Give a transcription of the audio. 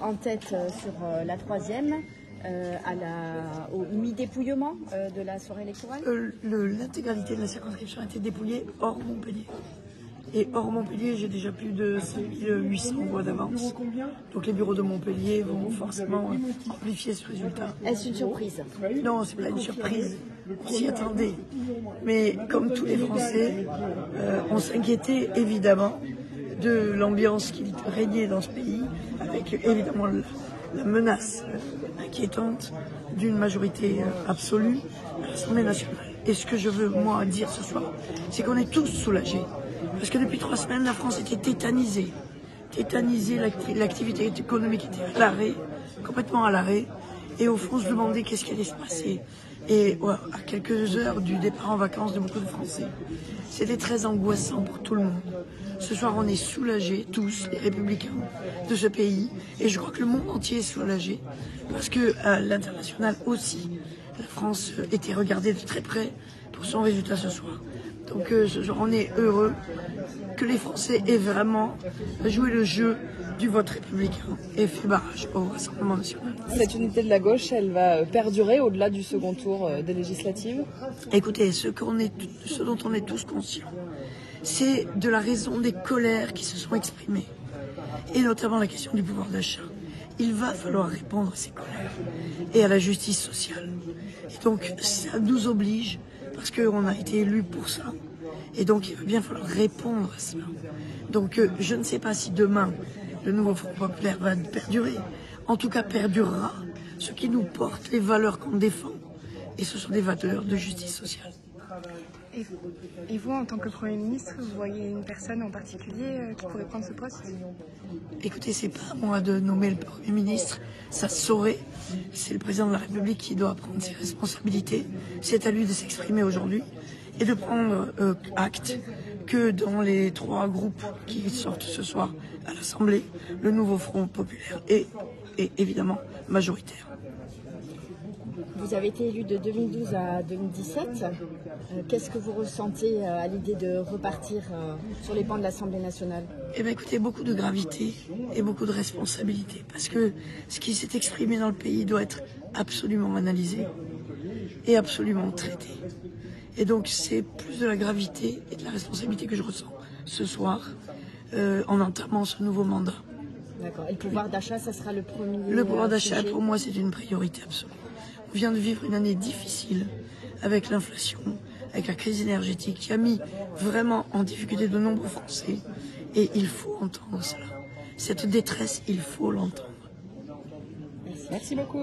En tête sur la troisième, au mi-dépouillement de la soirée électorale. L'intégralité de la circonscription a été dépouillée hors Montpellier. Et hors Montpellier, j'ai déjà plus de 5800 voix d'avance. Donc les bureaux de Montpellier vont forcément amplifier ce résultat. Est-ce une surprise? Non, c'est pas une surprise. On s'y attendait. Mais comme tous les Français, on s'inquiétait évidemment de l'ambiance qui régnait dans ce pays, avec évidemment la menace inquiétante d'une majorité absolue à l'Assemblée nationale. Et ce que je veux, moi, dire ce soir, c'est qu'on est tous soulagés. Parce que depuis 3 semaines, la France était tétanisée. Tétanisée, l'activité économique était à l'arrêt, complètement à l'arrêt. Et au fond, on se demandait qu'est-ce qui allait se passer. Et ouais, à quelques heures du départ en vacances de beaucoup de Français, c'était très angoissant pour tout le monde. Ce soir, on est soulagés, tous, les républicains de ce pays. Et je crois que le monde entier est soulagé. Parce que à l'international aussi, la France était regardée de très près pour son résultat ce soir. Donc ce soir, on est heureux que les Français aient vraiment joué le jeu du vote républicain et fait barrage au Rassemblement national. Cette unité de la gauche, elle va perdurer au-delà du second tour des législatives? Écoutez, ce dont on est tous conscients, c'est de la raison des colères qui se sont exprimées, et notamment la question du pouvoir d'achat. Il va falloir répondre à ces colères et à la justice sociale. Et donc ça nous oblige, parce qu'on a été élus pour ça. Et donc il va bien falloir répondre à cela. Donc je ne sais pas si demain le nouveau Front populaire va perdurer. En tout cas perdurera ce qui nous porte, les valeurs qu'on défend. Et ce sont des valeurs de justice sociale. Et vous, en tant que Premier ministre, vous voyez une personne en particulier qui pourrait prendre ce poste? Écoutez, c'est pas à moi de nommer le Premier ministre, ça se saurait. C'est le président de la République qui doit prendre ses responsabilités. C'est à lui de s'exprimer aujourd'hui et de prendre acte que dans les 3 groupes qui sortent ce soir à l'Assemblée, le nouveau Front populaire est évidemment majoritaire. Vous avez été élu de 2012 à 2017. Qu'est-ce que vous ressentez à l'idée de repartir sur les bancs de l'Assemblée nationale? Eh bien écoutez, beaucoup de gravité et beaucoup de responsabilité. Parce que ce qui s'est exprimé dans le pays doit être absolument analysé et absolument traité. Et donc c'est plus de la gravité et de la responsabilité que je ressens ce soir en entamant ce nouveau mandat. D'accord. Et le pouvoir d'achat, ça sera le premier Le pouvoir d'achat, sujet. pour moi, c'est une priorité absolue. On vient de vivre une année difficile avec l'inflation, avec la crise énergétique qui a mis vraiment en difficulté de nombreux Français. Et il faut entendre cela. Cette détresse, il faut l'entendre. Merci beaucoup.